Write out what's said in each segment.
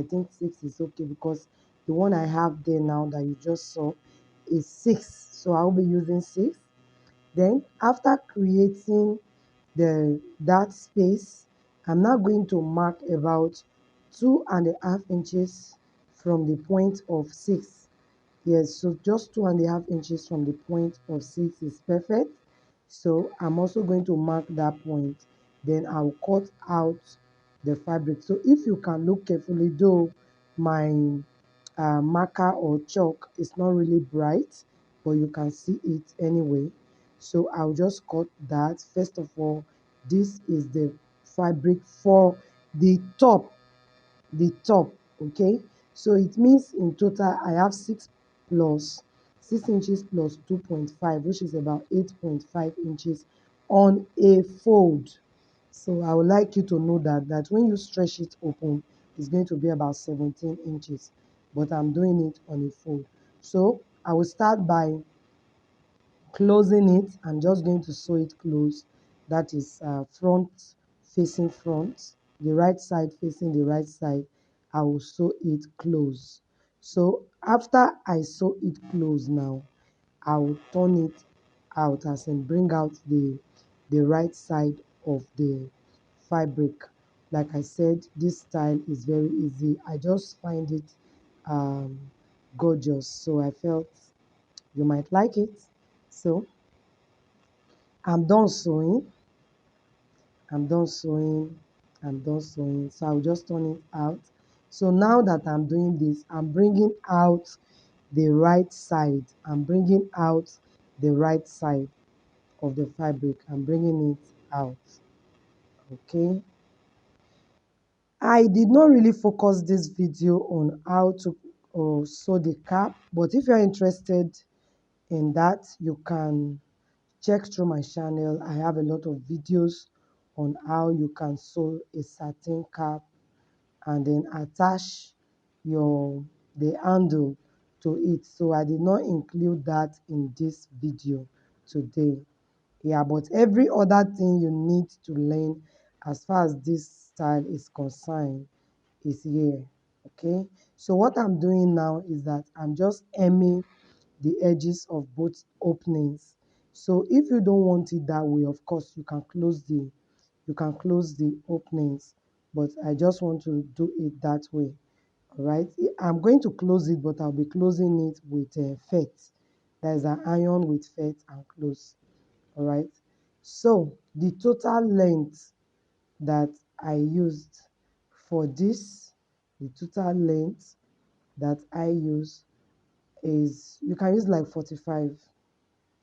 think 6 is okay because the one I have there now that you just saw is 6. So I'll be using 6. Then after creating that space, I'm now going to mark about 2.5 inches from the point of 6. Yes, so just 2.5 inches from the point of 6 is perfect. So I'm also going to mark that point. Then I'll cut out the fabric. So if you can look carefully, though my marker or chalk is not really bright, but you can see it anyway. So I'll just cut that. First of all, this is the fabric for the top, okay. So it means in total I have 6 inches plus 2.5, which is about 8.5 inches on a fold. So I would like you to know that when you stretch it open, it's going to be about 17 inches, but I'm doing it on a fold. So I will start by closing it. I'm just going to sew it close. That is front facing front, the right side facing the right side. I will sew it close. So after I sew it close now, I will turn it out, as in bring out the right side of the fabric. Like I said, this style is very easy. I just find it um, gorgeous, so I felt you might like it. So I'm done sewing. I'm done sewing. I'm done sewing. So I'll just turn it out. So now that I'm doing this, I'm bringing out the right side. I'm bringing out the right side of the fabric. I'm bringing it out. Okay. I did not really focus this video on how to sew the cap, but if you're interested in that, you can check through my channel. I have a lot of videos on how you can sew a satin cap and then attach your the handle to it. So I did not include that in this video today. Yeah, but every other thing you need to learn as far as this style is concerned is here. Okay, so what I'm doing now is that I'm just hemming the edges of both openings. So if you don't want it that way, of course you can close the openings, but I just want to do it that way. All right, I'm going to close it, but I'll be closing it with felt. There is an iron with felt and close. All right, so the total length that I used for this, the total length that I use is, you can use like 45.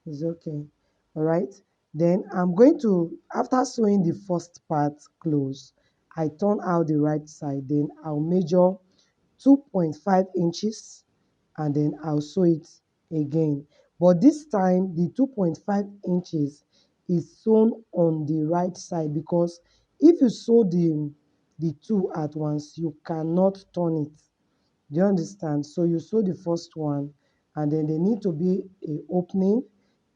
It's okay. All right, then I'm going to, after sewing the first part close, I turn out the right side. Then I'll measure 2.5 inches and then I'll sew it again, but this time the 2.5 inches is sewn on the right side, because if you sew the two at once, you cannot turn it. Do you understand? So you sew the first one and then there need to be a opening.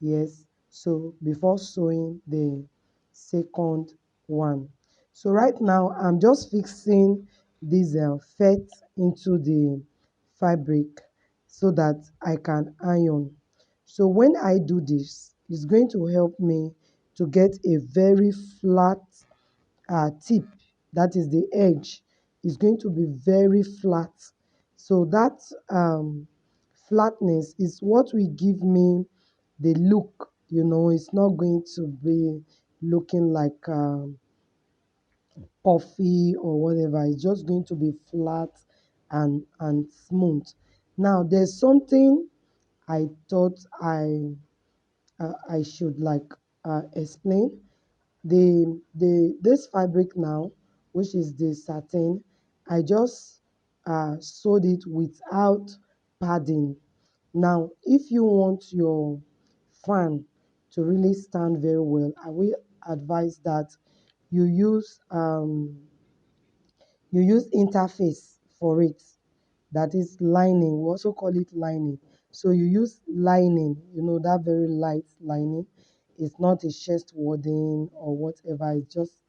Yes. So before sewing the second one. So right now I'm just fixing this felt into the fabric so that I can iron. So when I do this, it's going to help me to get a very flat tip. That is, the edge is going to be very flat. So that flatness is what will give me the look. It's not going to be looking like puffy or whatever. It's just going to be flat and smooth. Now there's something I thought I should like explain. The this fabric now, which is the satin, I just sewed it without padding. Now if you want your fan to really stand very well, I will advise that you use interface for it. That is lining. We also call it lining. So you use lining, that very light lining. It's not a chest wording or whatever. It's just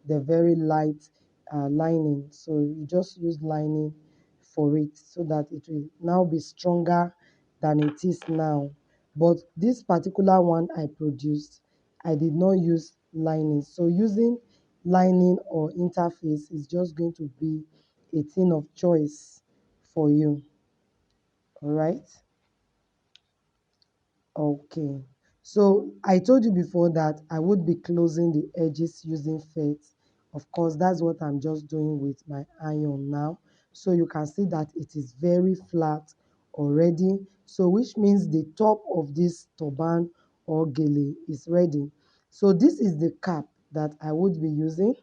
the very light lining. So you just use lining for it so that it will now be stronger than it is now. But this particular one I produced, I did not use lining. So using lining or interface is just going to be a thing of choice for you. All right. Okay. So I told you before that I would be closing the edges using felt. Of course, that's what I'm just doing with my iron now. So you can see that it is very flat already. So which means the top of this turban or gele is ready. So this is the cap that I would be using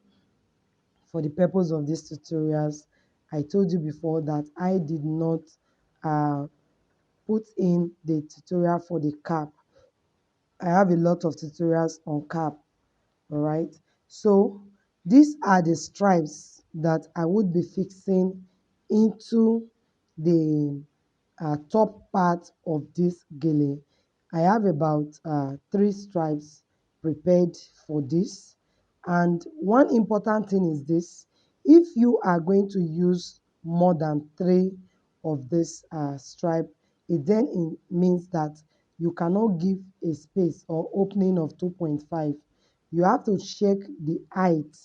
for the purpose of these tutorials. I told you before that I did not uh, put in the tutorial for the cap. I have a lot of tutorials on cap. All right. So these are the stripes that I would be fixing into the top part of this gele. I have about 3 stripes prepared for this. And one important thing is this: if you are going to use more than 3 of this stripe, it then means that you cannot give a space or opening of 2.5. You have to check the height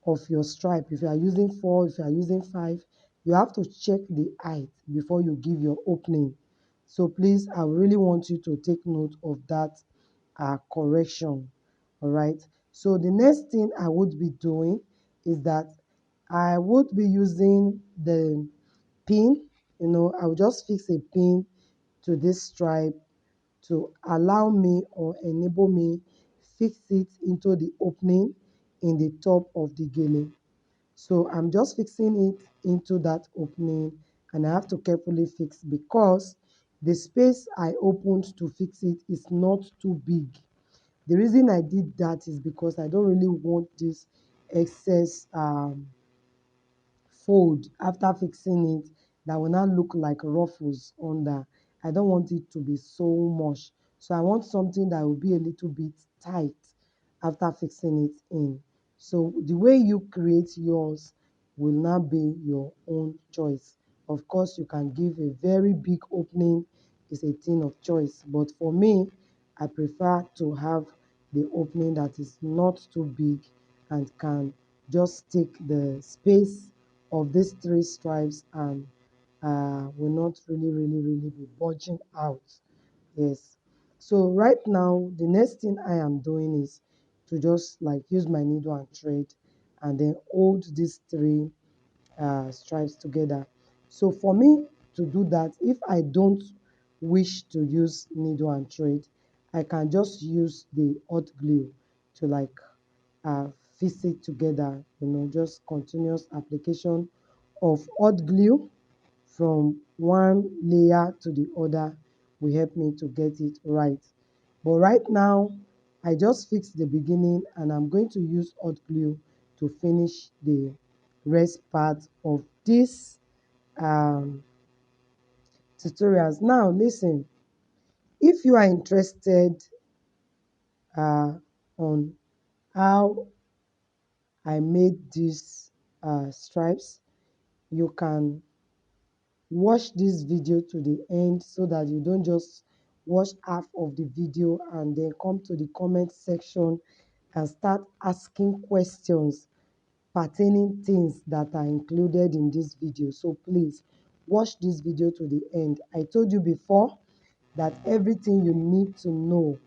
of your stripe. If you are using 4, if you are using 5, you have to check the height before you give your opening. So please, I really want you to take note of that correction. All right. So the next thing I would be doing is that I would be using the pin. I will just fix a pin to this stripe to allow me or enable me fix it into the opening in the top of the gele. So I'm just fixing it into that opening, and I have to carefully fix because the space I opened to fix it is not too big. The reason I did that is because I don't really want this excess fold after fixing it that will not look like ruffles under. I don't want it to be so much. So I want something that will be a little bit tight after fixing it in. So the way you create yours will not be your own choice. Of course, you can give a very big opening, it's a thing of choice. But for me, I prefer to have the opening that is not too big and can just take the space of these 3 stripes and will not really be bulging out. Yes. So right now, the next thing I am doing is to just like use my needle and thread and then hold these 3 stripes together. So for me to do that, if I don't wish to use needle and thread, I can just use the hot glue to like uh, fix it together. Just continuous application of hot glue from one layer to the other will help me to get it right. But right now, I just fixed the beginning and I'm going to use hot glue to finish the rest part of this um, tutorials. Now, listen, if you are interested uh, on how I made these stripes, you can watch this video to the end so that you don't just watch half of the video and then come to the comment section and start asking questions pertaining things that are included in this video. So please watch this video to the end. I told you before that everything you need to know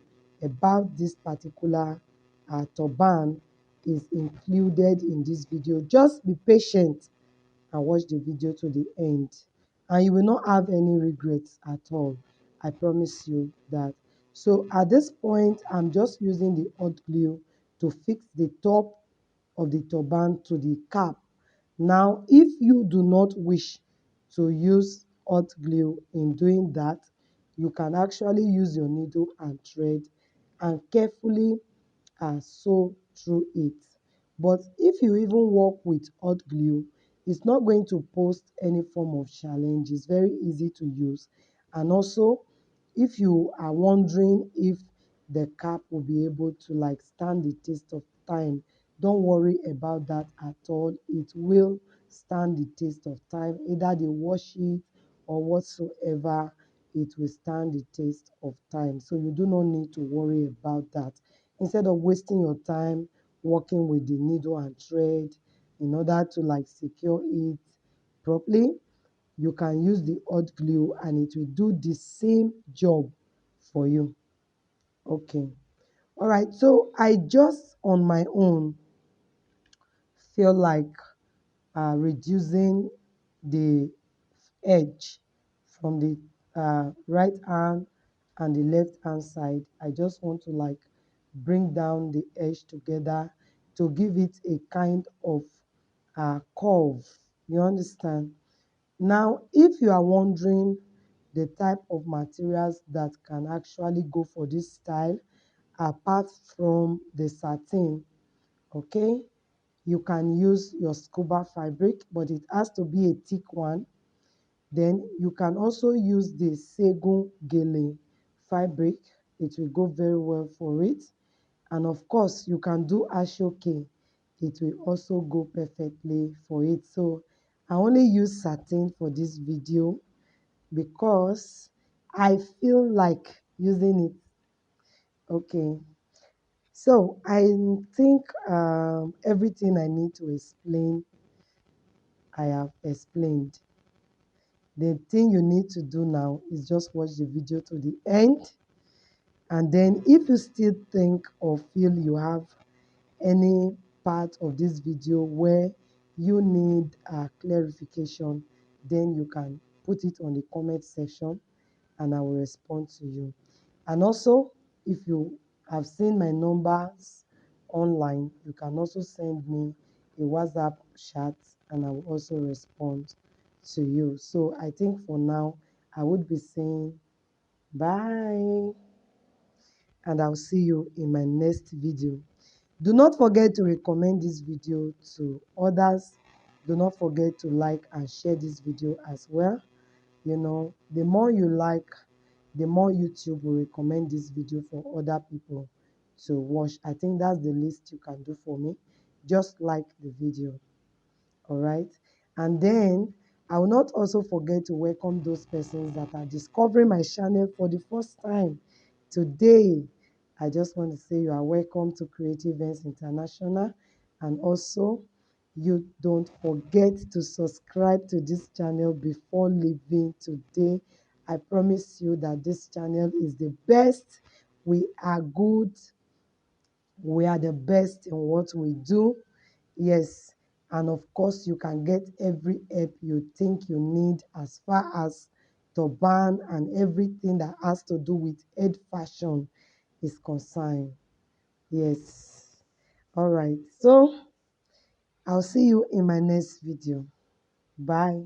about this particular turban is included in this video. Just be patient and watch the video to the end, and you will not have any regrets at all. I promise you that. So at this point, I'm just using the hot glue to fix the top of the turban to the cap. Now, if you do not wish to use hot glue in doing that, you can actually use your needle and thread and carefully sew through it. But if you even work with hot glue, it's not going to pose any form of challenge. It's very easy to use. And also, if you are wondering if the cap will be able to like stand the test of time, don't worry about that at all. It will stand the test of time. Either they wash it or whatsoever, it will stand the test of time. So you do not need to worry about that. Instead of wasting your time working with the needle and thread in order to like secure it properly, you can use the hot glue and it will do the same job for you. Okay. All right. So I just on my own feel like reducing the edge from the right hand and the left hand side. I just want to like bring down the edge together to give it a kind of curve. You understand? Now, if you are wondering the type of materials that can actually go for this style, apart from the satin, okay, you can use your scuba fabric, but it has to be a thick one. Then you can also use the Satin Gele fabric. It will go very well for it. And of course, you can do ashoke. It will also go perfectly for it. So I only use satin for this video because I feel like using it. Okay. So I think everything I need to explain, I have explained. The thing you need to do now is just watch the video to the end. And then if you still think or feel you have any part of this video where you need clarification, then you can put it on the comment section and I will respond to you. And also, if you have seen my numbers online, you can also send me a WhatsApp chat and I will also respond to you. So I think for now, I would be saying bye and I'll see you in my next video. Do not forget to recommend this video to others. Do not forget to like and share this video as well. You know, the more you like, the more YouTube will recommend this video for other people to watch. I think that's the least you can do for me. Just like the video. All right. And then I will not also forget to welcome those persons that are discovering my channel for the first time today. I just want to say you are welcome to Creative Events International, and also you don't forget to subscribe to this channel before leaving today. I promise you that this channel is the best. We are good. We are the best in what we do. Yes, and of course you can get every help you think you need as far as turban and everything that has to do with head fashion is concerned. Yes. All right. So I'll see you in my next video. Bye.